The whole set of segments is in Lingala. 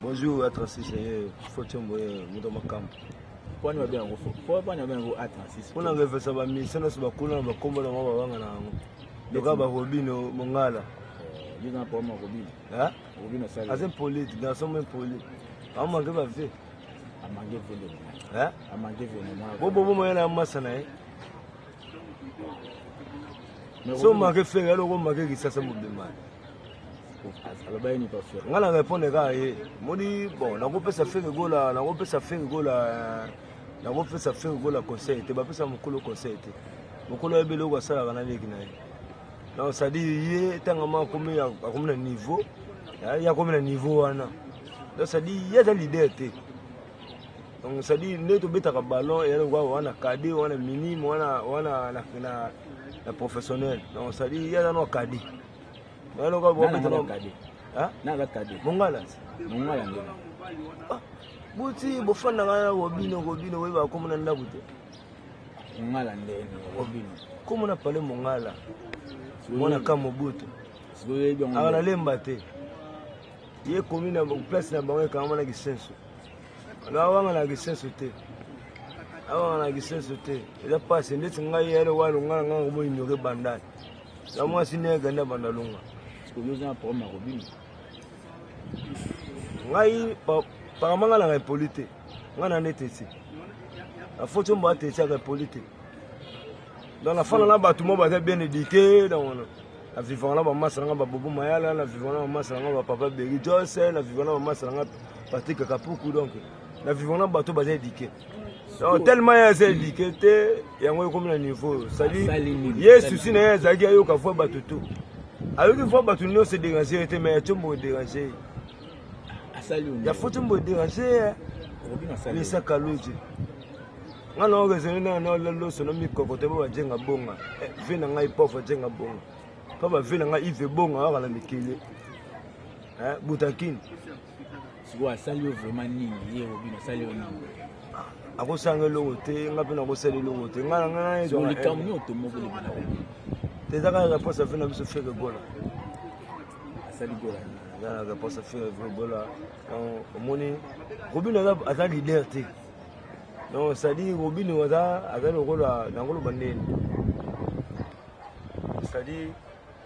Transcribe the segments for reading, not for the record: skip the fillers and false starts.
Bonjour à Francis, faut que je camp. Pour nous bien, faut pas nous bien à Francis. On a fait ça, mais ça ne se va pas comme on va le gars va Robino Mongala. Ils ont pas mal Robino. Hein? Robino ça. Azem poli, dans son même poli. On m'a fait. À manger vélo. Hein? À manger vélo. Bon, moi, il y a un massana. So m'a fait, alors on m'a dit que ça se motive mal. Alors, ben, il n'y a pas fait. On a répondu à Modi, bon, on a fait ça fait go là, on a fait ça fait go là, on a fait ça fait go là conseil, tu vas pas ça mon colo conseil, mon colo est bello quoi ça là, on a dit que non, ça dit, il est tellement comme il y a comme un niveau, il y a comme un niveau, donc ça dit, il y a de l'idée, donc ça dit, nous tu bêta le ballon et on a cadet, on a minime, on a la professionnel, donc ça dit, il y a dans nos cadets. Alors on va mettre cadet. Hein? N'a cadet. Mongala. Mongala. Ah, buti bofana ngana Robino we ba comme nanda buti. Mongala ndeni Robino. Comme on a parlé Mongala. Mona kama buti. Sigoye bien. Ala lemba te. Ye commune na place na bango kama na gisenso. Na wanga na gisenso te. Awa na gisenso te. Ila passe ndeti ngai yele walo ngana mo ignore bandane. Na moi siné ganda bandalunga. Nous avons un problème à Robin. Ngai par manga na politique. Ngana netesi. La photo mba tesi à politique. Dans la fin là ba tout monde va bien éduqué dans la vivant là ba massa nga ba bobo mayala, la vivant là ba massa nga ba papa Berry Jose, la vivant là ba massa nga Patrick Kapuku donc la vivant là ba tout ba éduqué. Donc tellement il est éduqué té yango comme le niveau, ça dit yes souci na ya zaki ayo ka fois ba tout. Alors une fois que nous se déranger, mais tu me déranger. Il y a faut me déranger. Mais ça caluje. On a raison na lo so no mi kokote ba jenga bonga. Vina ngai pofa jenga bonga. Papa vina ngai ive bonga ala mikile. Butakini. Soit salio vraiment nini, ye Robino salio nini. Ako sanga lo te, ngapi na ko sali lo te. Ngana so le kamni automobile bina. T'es d'accord avec la réponse à faire la faire le goal. Sali gola. La réponse à faire le goal. On monnaie. Robino a la liberté. Non, ça dit Robino a le rôle dans le bandé. Ça dit,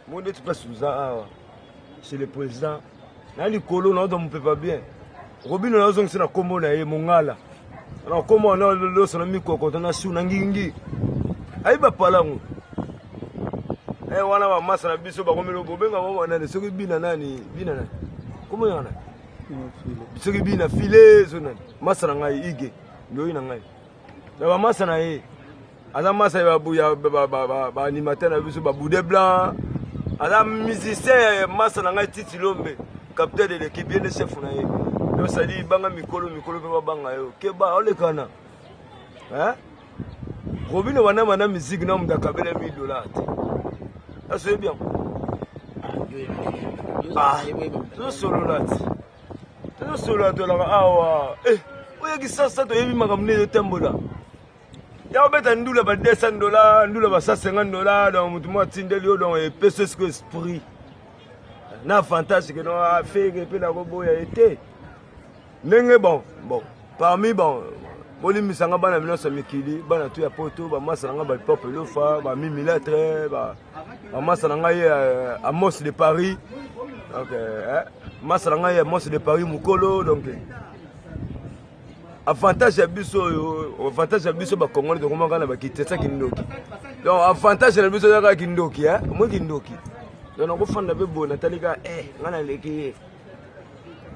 moi tu passes sous ça chez le président. Là les colons non on peut pas bien. Robino a besoin de la combo na ye mongala. Alors comment on a le son ami quand on a sous nangingi. Aïe ba palango. Wana wa masa na biso ba komelo bobenga wa nani soki bina nani komo yana soki bina file zo nani masa na ngai ige ndio ina ngai na ba masa na ye aza masa ba buya ba animateur na biso ba boudet blanc aza musicien masa na ngai Titi Lombe capitaine de l'équipe bien chef na ye donc ça dit banga mikolo pe ba banga yo ke ba olekana hein Robino wana musique na mda kabela $1000. Ça c'est bien. Ah, c'est solo là. C'est solo là là. Ah ouais. Oya ki sasa to yebi makamne yo tembola. Ya obeta ndula ba $200, ndula ba $150 donc mutu mo tindeli yo donc peso ce que esprit. Na fantastique que non a fait que pe na ko boya été. Nenge bon. Parmi Boli misanga bana binoso mikili bana tu ya poto ba masanga ba pop lofa ba mimiletre ba masanga ye Amos de Paris donc masanga ye Amos de Paris mukolo donc avantage ya biso ba Congolais de komanga na ba kitesa kindoki donc avantage ya biso ya kindoki mo kindoki donc on fanda be bona talika ngana leki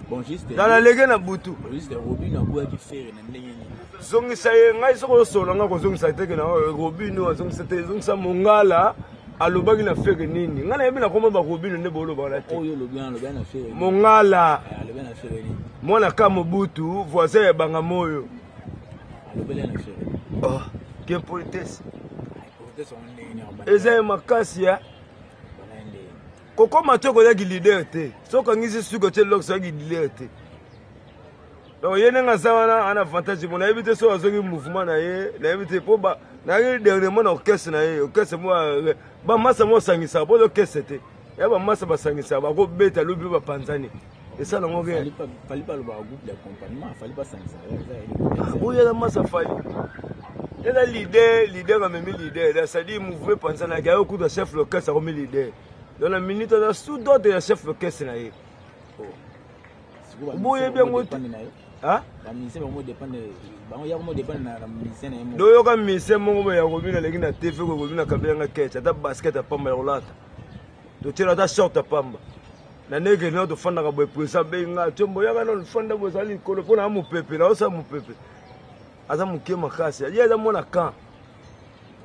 bon juste dans la lege na butu juste Robino boya ki faire na ndenge ni zongisa ye ngai soko solo nga ko zongisa teke na Robino zongisa mongala alobaki na fere nini ngana yebi na koma ba Robino ne bolo ba la te oyo lobana na fere mongala alobana na fere nini mwana kama butu voisin ya banga moyo alobana na fere oh que politesse on ndenge ni eza makasi ya koko matoko ya leader te soko ngisi suko te lokso ya leader te donc yene nga sawana ana avantage mon éviter so azongi mouvement na ye na éviter po ba na ye dernièrement na orchestre na ye orchestre moi ba massa mo sangisa po orchestre te ya ba massa ba sangisa ba ko beta lobi ba panzani Et ça, non, fallait pas le groupe d'accompagnement, fallait pas s'en oui, il y a masse à faire. Il y a l'idée, a même l'idée. C'est-à-dire, vous pouvez penser à un coup de chef local, ça remet l'idée. Dans la minute, on a sous d'autres de chef local, c'est là. Vous bien moi. Ah? La ministère va dépendre de. Il y a la ministère. Donc, il y a un ministère, il y a un TV, il y a un catch, il y a un basket à Pamba. Donc, tu as un short à Pamba. Na nege no to fanda ka boy puisa be nga chombo ya kana fanda bo sali ko pona amu pepe la osa mu pepe aza mukie makasi ya za mona kan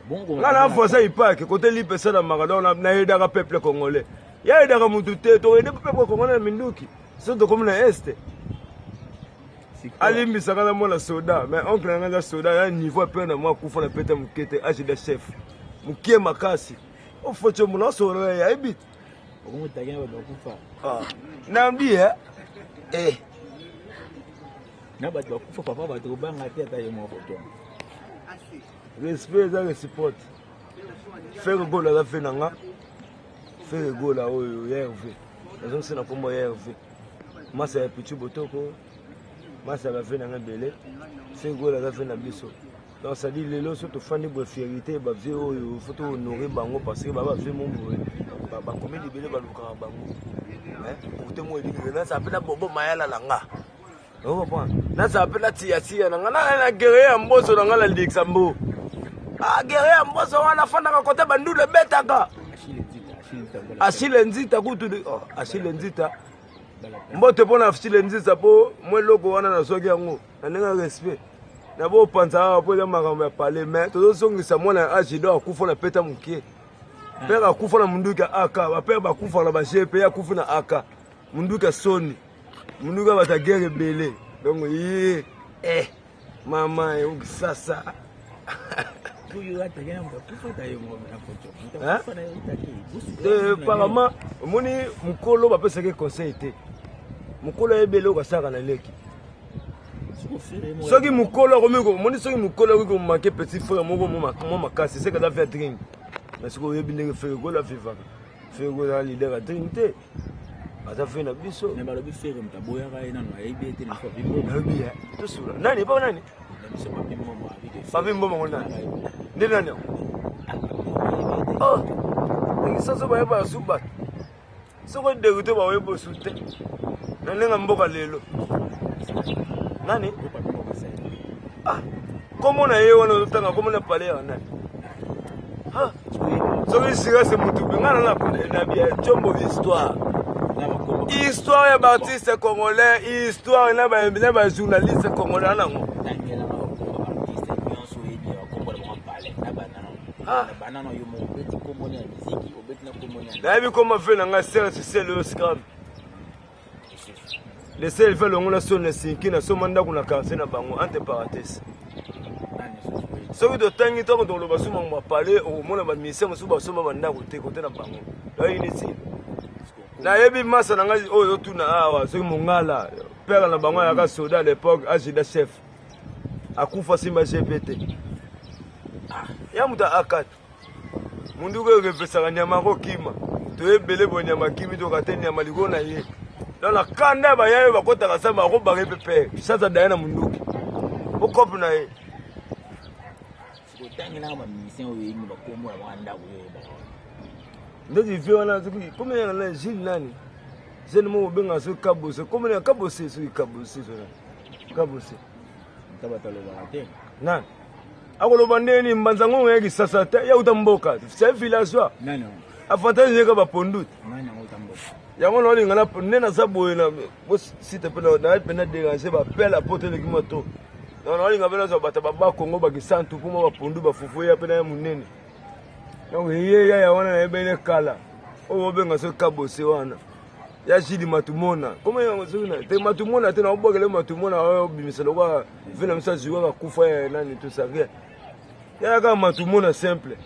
bongo ngana fosa ipake côté li pesa na magadona na yeda ka peuple congolais ya yeda ka mutu te to yeda peuple congolais minduki so to comme na este ali misaka na mona soda mais oncle nga soda ya niveau pe na moi kufa na pete mukete age de chef mukie makasi o focho mona so ya ebit Namdi respect za support. Faire go la fait nanga. Faire go la oyo Hervé. Nazo sina kombo Hervé. Masa ya pichu botoko. Masa ba fait nanga belé. Faire go la fait na biso. Donc ça dit lelo so to fandi bo fierté ba vie oyo photo honorer bango parce que baba vie mon boy. Ba komi libélé ba luka bango. Écoutez moi dit na ça appelle bobo mayala langa. On comprend. Na ça appelle tia na na guerrier mboso na ngala Luxembourg. Ah guerrier mboso wana fanda ka côté bandule betaka. Achille nzita kutu oh Achille nzita. Mbote pona Achille nzita po moi logo wana na soki yango. Na nenga respect. Na bo panza po ya makambo ya parler mais to songisa mwana ajido akufa na peta mukie. Père akufa na munduka aka, ba père bakufa na ba GP akufa na aka. Munduka soni. Munduka bata guerre belé. Donc mama sasa. Apparemment, moni mukolo ba pesa ke conseil té. Mukolo ebele o kasaka na leki. Soki mukolo komiko, moni soki mukolo ko manquer petit frère moko mo makasi, c'est que ça fait drink. Parce que yebi ndenge faire go la FIFA. Faire go la leader à trinité. Ata fait na biso. Na balobi faire mtaboya ka ina no ayebi te na fa bimbo. Nabi ya. To sura. Nani pa nani? Papi mboma ngona. Ndi nani? Oh. Ngi sasa ba yeba suba. Soko deguto ba webo sute. Na lenga mboka lelo. Nani? Ah. Comment on a eu un autre temps, comment on a parlé à nani? Ah. Soki sira se mutu ngana na bien chombo histoire. Histoire ya artiste congolais, histoire na ba journaliste congolais nango. Ah. Nabi comment fait nga c'est le scram. Le sel fait le ngona sonne sinki na somanda kuna kanse na bango entre parenthèses. Soki de tangi to ko lo basuma ngwa parler au mona ba mission musu basuma banda ko te côté na bango. Là il est ici. Na yebi masa na ngai oyo tuna awa soki mongala père na bango ya ka soda à l'époque agida chef. Akufa simba GPT. Ya muta akat. Mundu ko refesa nyama ko kima. To ebele bo nyama kimi to ka te nyama liko na ye. Dans la kanda ba yayo ba kota ka samba ko ba pepe. Sasa daina munduki. O kopu na ye. Ndio hivyo wanazuki kama yana Gilles nani Gilles mo benga so kabose kama na kabose so kabose so kabose tabatalo ba nani akolo bandeni mbanza ngongo yaki sasa ya utamboka c'est villageois nani avantage yeka ba pondut nani utamboka yango no linga na nena saboye na site pe na pena déranger ba pela porte de kimoto non linga bela so bata ba Kongo ba kisantu kuma ba pondu ba fufu ya pena ya munene. Donc ya wana na ebele kala. O benga so kabose wana. Ya jidi matumona. Comment ya ngozuna? Te matumona te na obogele matumona o bimiselo kwa vina msa jiwa ka kufa ya nani tout ça rien. Ya ka matumona simple.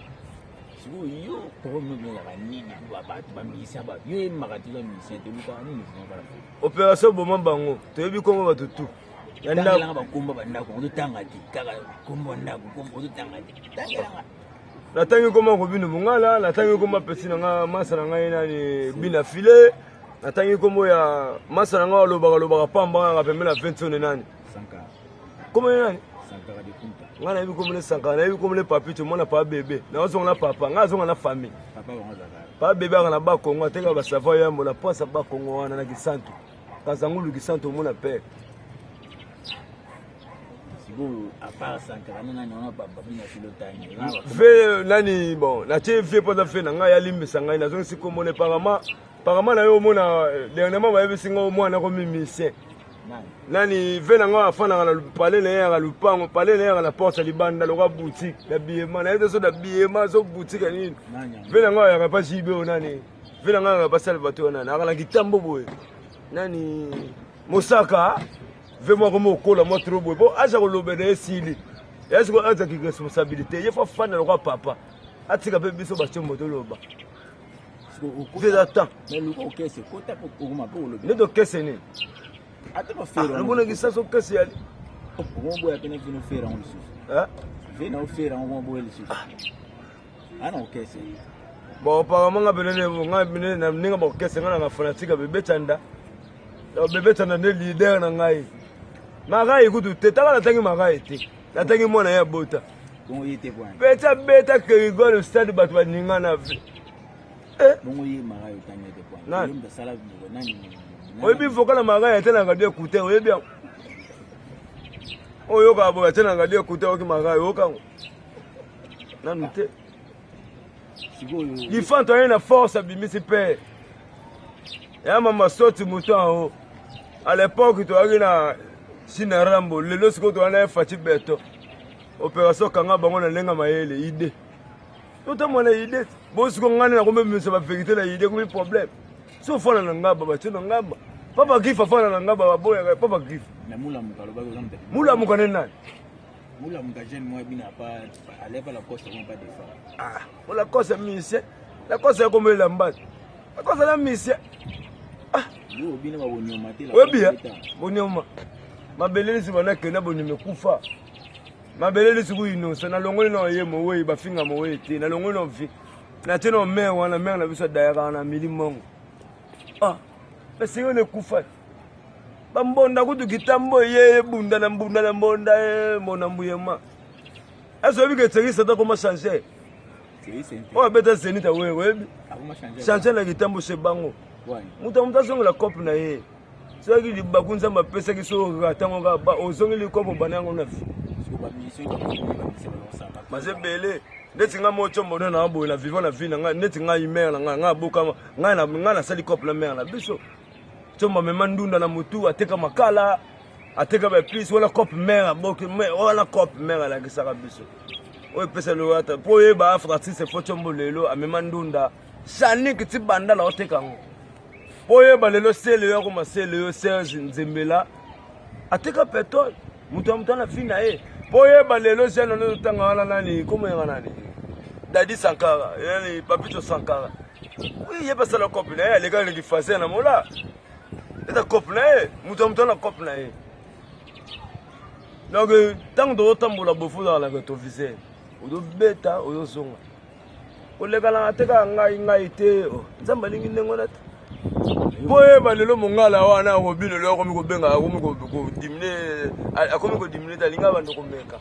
Sigo yo ko me la nini ba ba misa ba. Yo magatila misa te luka nini ngala. Opération boma bango. Te yebi kongo batutu. Yanda ba kumba banda ko tangati kaka kumba ndako kumba tangati. Tangela. La tangi koma ko binu mungala, la tangi koma pesi na nga masa na ngai nani bina filet, natangi kombo ya masa na nga lobaka pamba nga pembeni na 20 ne nani Sankara. Kombo nani? Sankara de Kunta. Nga na yebi kombo ne Sankara, na yebi kombo ne Papito, mwana pa bébé. Na ozonga na papa, nga azonga na famille. Papa wango zakara. Pa bébé aka na ba Kongo, ateka ba sava yambo la posa ba Kongo wana na Gisanto. Kazangulu Gisanto mona père. Sigo à part Sankara nani on a papa bina filotani. Ve nani bon, na tie vie poza fe na nga ya limbisa ngai na zonga sikombo ne parama na yo mona dernièrement ba yebi singa mwana ko mimisien. Nani ve na nga afana na palais na ya lupango, palais na ya na porte libanda loka boutique na biema na yezo da biema zo boutique nini. Ve na nga ya pa jibe nani. Ve na nga pa salvateur nani, aka na kitambo boye. Nani Mosaka ve moi comme kola moi trop boye. Bon aja ko lobede esili. Est-ce que aza ki responsabilité, il faut fana loka papa. Atika pe biso ba chombo to loba. Ve attends. Mais le ko kese ko ta ko ma ko lobe. Ne do kese ni. Ate ba fera. Ngona gisaso kese ali. Ngo boya kene kino fera on lusu. Vena o fera on boya lusu. Ana o kese. Bon apparemment nga benene na ninga ba kese nga na fanatique bebe tanda. Bebe tanda ne leader na ngai. Magai kutu teta na tangi magai te. Na tangi mona ya bota. Bongo yete bwana. Beta ke rigole stade batu baninga na vi. Bongo yi magai utanya te bwana. Yimba sala ngo nani. Oyebi voka na magai tena ngadio écouter oyebi. Oyo ka bo tena ngadio écouter oki magai oka. Nanu te. Il faut entendre une force à bimisi père. Ya mama soti muto en haut. À l'époque, tu as na Sina Rambo, le lorsque tu as Fati Beto. Opération Kanga Bango na lenga mayele idée. Tout le monde a idée. Bon ce qu'on a na comme mais ça va vérité la idée comme problème. Sauf fona na ngaba ba tino ngaba. Papa gifa fona na ngaba ba boya papa gifa. Na mula mukalo ba ko zamte. Mula mukane nani? Mula mukajeni moi bina pas aller pas la coste on pas défendre. Ah, pour la cause mission. La cause est comme la mbate. La cause est la mission. Ah, yo bina ba wonyoma te la. Oui bien. Wonyoma. Mabeleli si bana kena boni mekufa. Mabeleli si ku inosa na longoli na yemo we ba finga mo we te na longoli no vi. Na teno me wana me na biso daya na milimongo. Ah, mais c'est une kufa. Bambonda kutu kitambo ye bunda na mbonda mona mbuyema. Est-ce que tu sais ça comment changer? Oh beta senita wewe. Changer na kitambo chez bango. Muta zonga la coupe na ye. So ki bakunza mapesa ki so ratango ga ba ozongi li kopo banango na fi. Mazebele neti nga mocho mbona na abo na vivant la vie na nga neti nga imer na nga boka nga na sali coupe la mer na biso. Chomba mema ndunda na mutu ateka makala ateka ba plus wala coupe mer boka wala coupe mer la kisaka biso. Oye pesa lo ata po ye ba Francis e fochombo lelo amema ndunda shani kiti banda la oteka ngo. Oye balelo sele yo kuma sele yo Serge Nzembela ateka pétrole mutu na fina e oye balelo sele no tanga wana nani kuma yanga nani Dadi Sankara yani Papito Sankara oui ye pesa la coupe na les gars les facer na mola eta coupe na e mutu na coupe na e donc tant de tambola bofu dans la officiel odo beta odo songa olegala ateka ngai te nzamba lingi ndengona boye balelo mongala wana ngobino loko mikobenga ko diminuer akomi ko diminuer talinga bantu komeka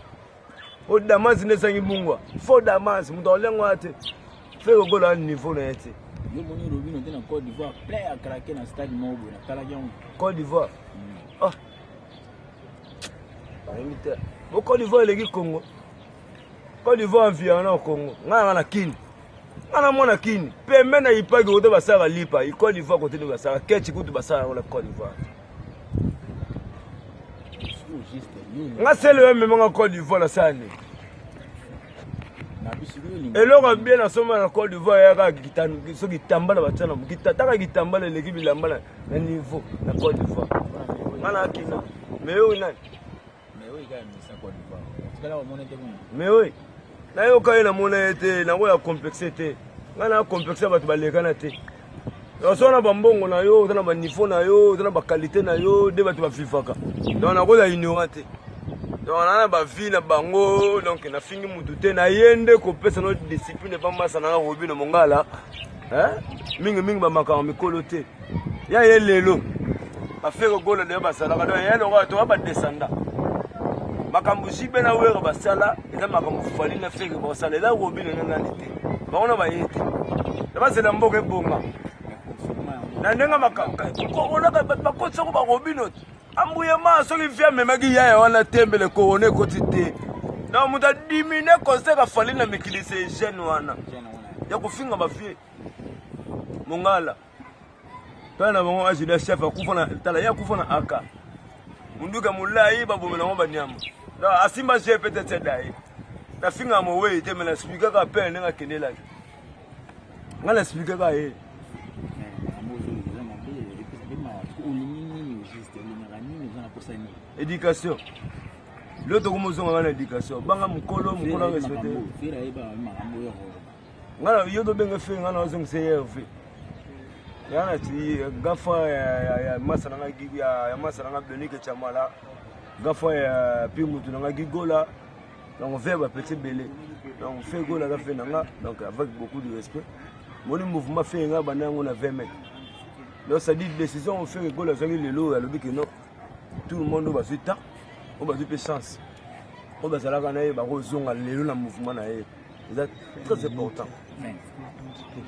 o damas ne sangi bungwa fo damas muto olengo ate fe ko gola niveau na ete yo moni robino tena Côte d'Ivoire plein à craquer dans stade Mobo na Kalajan Côte d'Ivoire ah baimite bo Côte d'Ivoire legi Congo Côte d'Ivoire environ Congo ngana na kini ana mona kini pembe na ipagi kote basara lipa Côte d'Ivoire kote de basara kechi kutu basara na Côte d'Ivoire nga sele même nga Côte d'Ivoire na sane eloko bien na soma na Côte d'Ivoire ya ka kitanu so kitambala batana kitata kitambala leki bilambala na niveau na Côte d'Ivoire ngana kina mais oui nani mais oui quand même ça Côte d'Ivoire tukala wa monete kuna mais oui na yo ka ina monete na ko ya complexité ngana complexe batu balekana te osona bambongo na yo tana ba niveau na yo tana ba qualité na yo de batu ba fifaka donc na ko la ignorante donc on a ba vie na bango donc na fingi mutu te na yende ko pesa no discipline ba masa na robino mongala mingi ba makama mikolo te ya ye lelo bafeke gola de basalaka donc ye loko to ba descenda makambo jibe na wera basala eza makambo fali na feke basala ela robine na nani te baona ba yete ba zela mboka ebonga na ndenga makambo korona ka bakotsa ko ba robine ambuye ma soki via memaki ya wana tembele korona ekoti te na muta dimine konseka fali na mikilise jeune wana ya kufinga bafie mongala tana bango ajida chef akufa na tala ya kufa na aka munduka mulai babomela ngo banyama na asimba je peut-être dai na finga mo we te mena speaker ka pe nga kenela ngala speaker ka ye éducation l'autre comme zonga na éducation banga mukolo respecter ngala yodo benga fe ngala zonga CRV yana ti gafa ya masana ngagi ya masana ngabonike chamala gafa ya pingutu ngagi gola donc faire ba petit belé donc fait gola ga fait nanga donc avec beaucoup de respect mon mouvement fait nga banango na 20 mètres donc ça dit décision on fait gola zangi lelo ya lobi que non tout le monde va se temps on va se chance on va sala kana ba ko zonga lelo na mouvement na ye c'est très important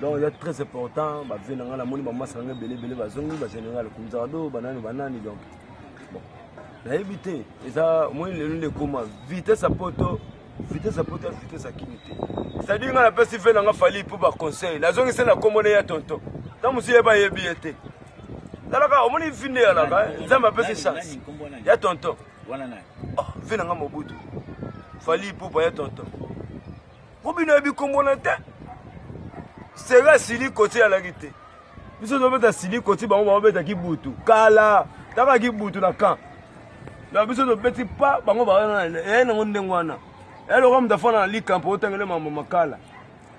donc c'est très important ba vena ngala moni ba masanga belé ba zongi ba général kumzado banani donc bon la éviter et ça moi le comment vitesse à poto vitesse à kinité c'est dire ngala pesi vena nga fali pour ba conseil la zongi c'est la commune ya tonto tant monsieur ba yebiete dalaka o moni vinde ya la nzamba pesi chance ya tonto wana na vena nga mobutu fali pour ba ya tonto robino bi kombona te sera sili côté à la guité biso do beta sili côté ba on beta ki butu kala taka ki butu na kan na biso do beti pa bango ba na na ngonde ngwana elo comme da fona li campo otangele mama makala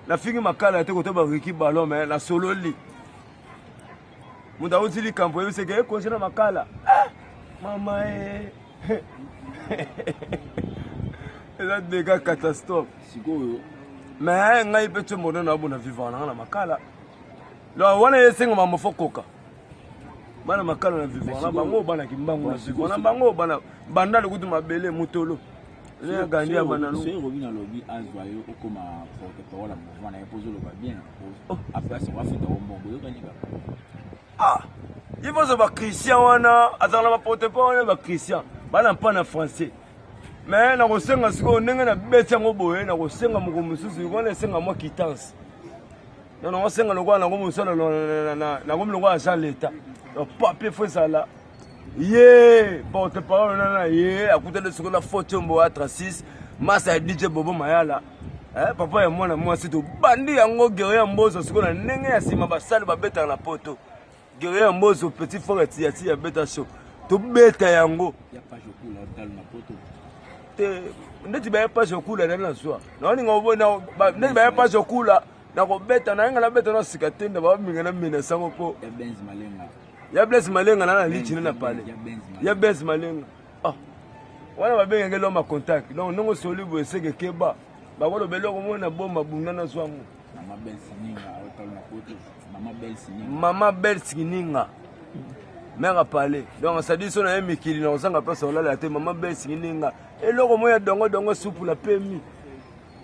na fingi makala te ko to ba riki ballon mais la solo li munda uti li campo yese ke ko sina makala mama eza dégâts catastrophe sikoyo mais ngai pe tu modona abuna vivant na makala lo wana yesenga mambo fokoka bana makala na vivant na bango bana kimbango na vivant na bango bana banda le kutu mabele mutolo le gandia bana no c'est robina lobby azwayo okoma porte-parole mouvement na pozo lo ba bien après ça va faire au mbongo yo kanika il faut se ba christian wana azana ba porte-parole ba christian bana pas na français mais na kosenga siko ndenge na beti yango boye na kosenga moko mususu ikona esenga mwa quittance non non osenga lokwa na komusala na komlongwa ya Jean l'État donc papier faut ça là ye porte parole na ye akutele siko la photo mbo à 36 masa DJ Bobo Mayala papa ya mwana mwasi to bandi yango guerrier mbozo siko na ndenge ya sima basali babeta na poto guerrier mbozo petit frère ya beta show to beta yango ya pas jokula hotel na poto ndeti ba pas jokula na swa na oni ngobona ndeti ba pas jokula na ko beta na ngala beta na sikatenda ba minga na mina sango ko ya Blaise Malenga na lichi na pale ya Blaise Malenga wana ba benga ngelo ma contact donc nongo soli bo eseke keba ba ko belo ko mona bomba bunga na swango mama belle sininga mère a parlé donc ça dit son ami qui n'a pas personne là la tête maman belle sininga et le moyen dongo soupe la PMI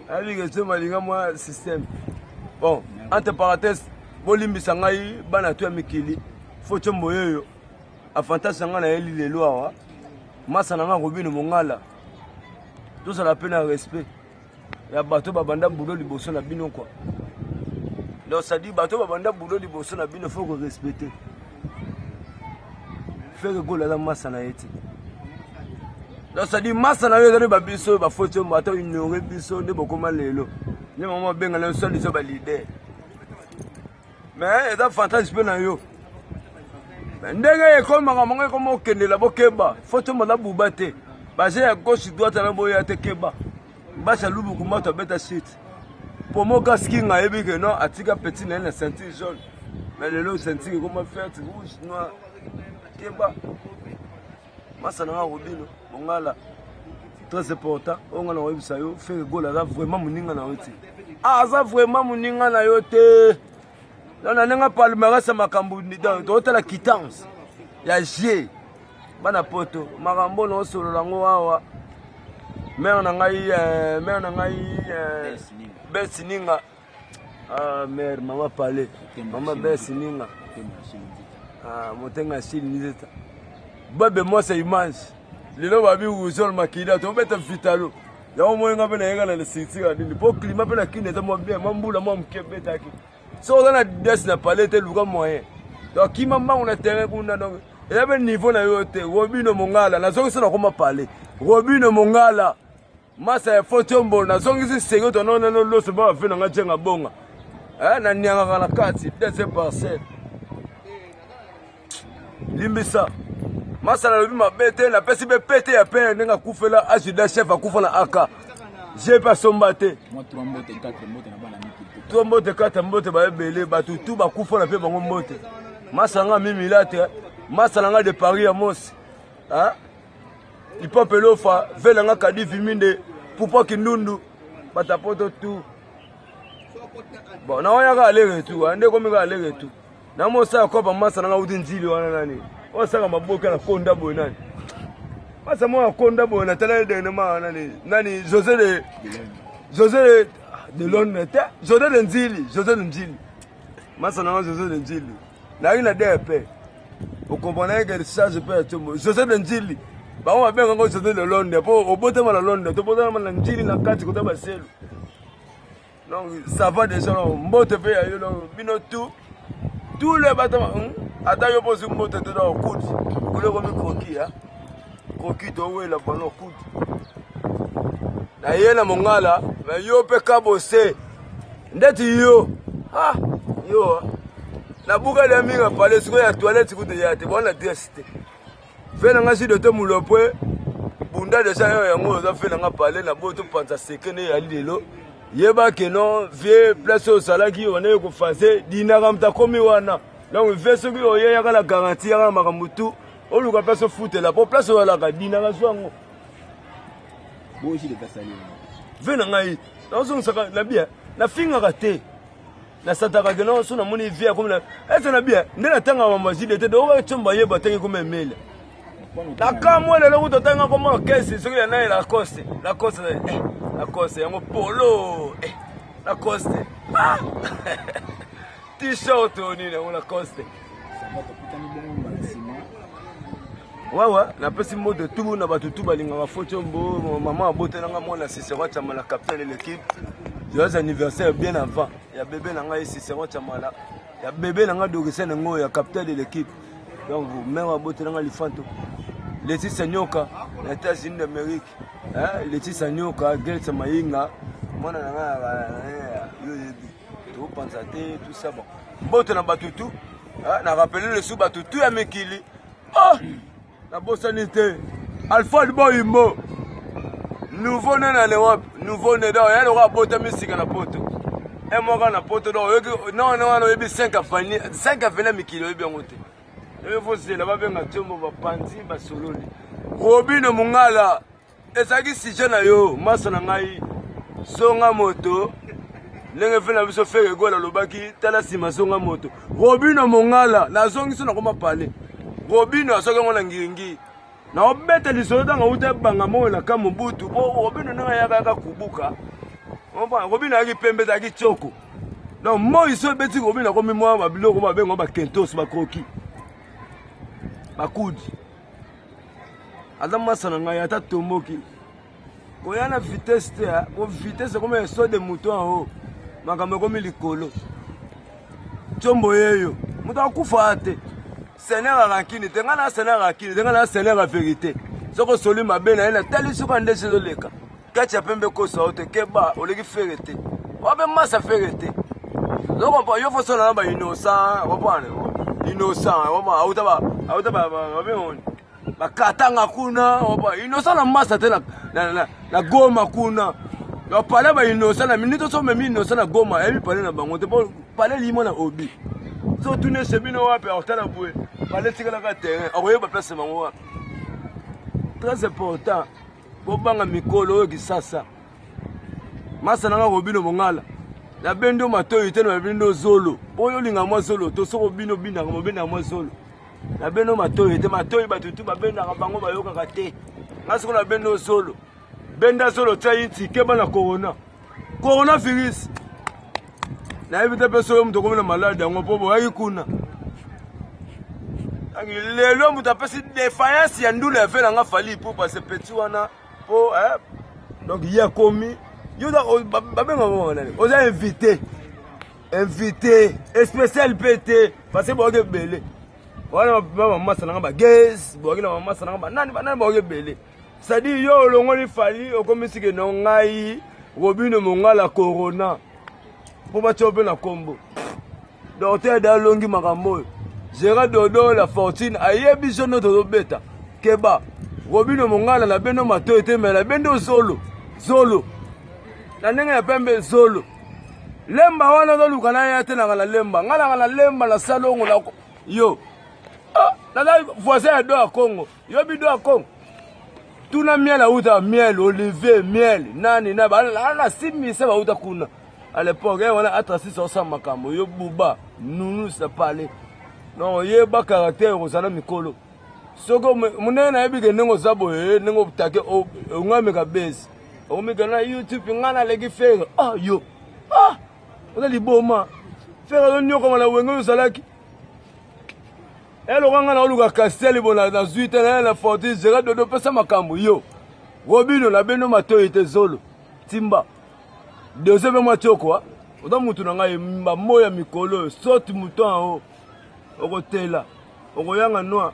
avec ce malinga moi système bon entre parenthèses bolimbi sangai bana tu amikili faut chombo yoyo avantage sanga na eli lelo awa masa nanga robino mongala tout ça la peine à respect ya bato babanda bulo liboso na bino quoi donc ça dit bato babanda bulo liboso na bino faut que respecter faire go la masa na yeti donc ça dit masa na yo ba biso ba faut chombo ata ignorer biso ne bokoma lelo ne maman benga na so liso ba leader mais eza avantage pe na yo ndenge ekomaka mongo ekoma okendela bokeba foto mona buba te baje ya gauche droite na boya te keba basha lubuku moto abeta shit pomo gaskinga yebi ke non atika petit na ceinture jaune mais lelo ceinture ekoma verte rouge noir keba masa na robino bongala très important onga na webisa yo faire goal aza vraiment muninga na yo te aza vraiment muninga na yo te Non, on a palmarès à Macamboundi, donc la quittance. Il y a G. Bana poto, Marambo no solo lango awa. Mère nangai Bessininga. Ah mère, maman parler. Maman Bessininga. Ah, motenga chili nizeta. Babe moi c'est image. Lelo babi uzol makida to beta vitalo. Ya o moyenga pe na yenga na sitira ndini. Po climat pe na kineza mo bien, mambula mo mkebeta ki. So on a des na parler te luka moyen. Donc qui maman on a terrain kuna donc il y a un niveau na yote. Robino Mongala na zongi sana koma parler. Robino Mongala. Masa ya fotombo na zongi si sego to no lo se ba fe na ngajenga bonga. Na nyanga kana kati des parcelles. Limbisa. Masa na lobi mabete na pesi be pété ya pe ndenga kufela ajida chef akufana aka. J'ai pas sombate. Moi 3 mots et 4 mots na bana miki. 3 mots et 4 mots ba belé batu tout ba kufana pe bango mote. Masa nga mimi late. Masa nga de Paris à Mos. Hein? Il peut l'offre vela nga kadi viminde pupa kindundu batapoto tout. Bon na waya ga aller retour, ande komi ga aller retour. Na mosa ko ba masa nga udi nzili wana nani. Osaka maboka na konda boy nani. Masa mo konda boy na tala de nani José de l'honnête. José de Nzili. Masa nga José de Nzili. Na ina DP. Vous comprenez que ça je peux être José de Nzili. Ba on va bien encore José de Londres. Pour au bout de Londres, to bout de Nzili na kati ko ba selu. Donc ça va déjà mbote pe ya yo bino tous les bâtiments ata yo pose mbote te dans coude. Vous le comme croquis hein. Croquis to we la ballon coude. Na yena Mongala, mais yo pe kabose. Ndeti yo. Ah, yo. Na buka de minga pale siko ya toilette ko de yate bona teste. Fe na ngasi de te mulopwe. Bunda de sa yo yango za fe na nga pale na boto panza sekene ya lilo. Yeba ke non vie place au salaki on est ko faze dinaka mta komi wana. Donc vie soki oye ya la garantie ya makamutu. O luka place foot la po place wala ka dinaka swango. Bo aussi de kasali. Ve na ngai. Na so saka na bia na finga ka te. Na sataka que non so na moni vie comme na. Est na bia ndena tanga wa mazide te do ka chomba yeba tenge comme emele. Na kamo le lo tanga comme kesi soki ya na la coste. La coste yango polo. La coste. Ah. T-shirt oni na la coste. Ouais, na pesi mot de tout na batu tout balinga ba fotombo maman abotela nga mona Cicéron Chamala capitaine de l'équipe. Joyeux anniversaire bien avant. Ya bébé na nga Cicéron Chamala. Ya bébé na nga Doricen ngo ya capitaine de l'équipe. Donc même abotela nga Lifanto. Laetitia Nyoka, les États-Unis d'Amérique. Hein, Laetitia Nyoka, Gels Maïnga. Mona na nga yo to pensater tout ça bon. Bote na batutu. Na rappeler le sous batutu ya Mekili. Oh! La bossanité. Alpha Boyimo. Nouveau né dans l'Europe. Nouveau né dans. Il y a le roi bote musique na poto. Et moi na poto dans. Non, il y a 5 affaires. 5 affaires Mekili bien monté. Il faut se là-bas bien à Tchombo va panzi va sololi. Robino Mongala. Ezaki si jeune yo. Masa na ngai. Songa moto. Ndenge fe na biso faire gola lobaki tala sima songa moto. Robino Mongala na zongi so na koma parler. Robino asoka ngona ngiringi. Na obeta lisolo tanga uta banga mo na kama butu. Bo Robino na yaka kubuka. Omba Robino aki pembe taki choko. Donc moi iso beti Robino ko mi moi ba biloko ba bengo ba kentos ba kroki. Ba kudi. Adam masana ngai ata tomoki. Ko yana vitesse te, ko vitesse comme un saut de mouton en haut. Makambo komi likolo. Chombo yeyo. Muta kufa ate. Seigneur rankini, tenga na Seigneur rankini, tenga na Seigneur la vérité. Soko soli mabe na ena tali suka ndese loleka. Kacha pembe ko saute keba oleki ferete. Wabe masa ferete. Zoko pa yo foso na ba innocent, wapane. Innocent, wama auta ba wabe on. Bakatanga kuna, wapa innocent na masa te na goma kuna. Yo pale ba innocent na minute so memi innocent na goma, ebi pale na bango te pale limo na obi. So tourner chez bino wapi autala boué. Pale tika la terrain, akoye ba place bango. Très important. Bo banga mikolo yo kisasa. Masa na Robino Mongala. na bendo matoyi te na bendo zolo po yo linga mwa zolo to soko bino binaka mobenda mwa zolo na bendo matoyi te matoyi batutu babendaka bango bayokaka te nga soko na bendo zolo benda zolo tia inti keba na coronavirus nayebi te mpe soyo moto akomi na malade yango mpo boyaki kuna lelo moto apesi défaillance ya ndula ya fe na nga fali po parce peti wana po donc ye akomi yo babenga bongo nani oza invité spécial mpe te parce que boyoki ebele wana bamamasa nanga bagese boyoki na bamasa nanga banani boyoki ebele c'est-à-dire yo olongoli fali okomisike na ngai Robino Mongala Corona po batia mpe na kombo docteur dalongi makambo oyo Gérard Dodo la fortune ayebi jono tozobeta keba Robino Mongala na bendo matoyi te me na bendo zolo na ndenge ya pembe zolo lemba wana toluka na ye te nanga na lemba nga nanga na lemba na salongo na yo naza voisin ya do ya Congo yobi do ya Congo tuna miel auta miel olivier miel nani na bana simisa bauta kuna à l'époque wana atrasi sosa makambo yo buba nunu se parler non ye ba caractère ozana mikolo soko munene na yebi ke nengo zabo nengo take ongameka base omeka na YouTube ngana leki fere yo oza liboma fere yo nyoko na wengo salaki elo kanga na oluka kastel bona na zuite na la fortune zera dodo pesa makambo yo Robino na beno matoyi te zolo timba deuxième moitié quoi oda mutu na ngai mba moya mikolo soti mutu en haut okotela okoyanga noa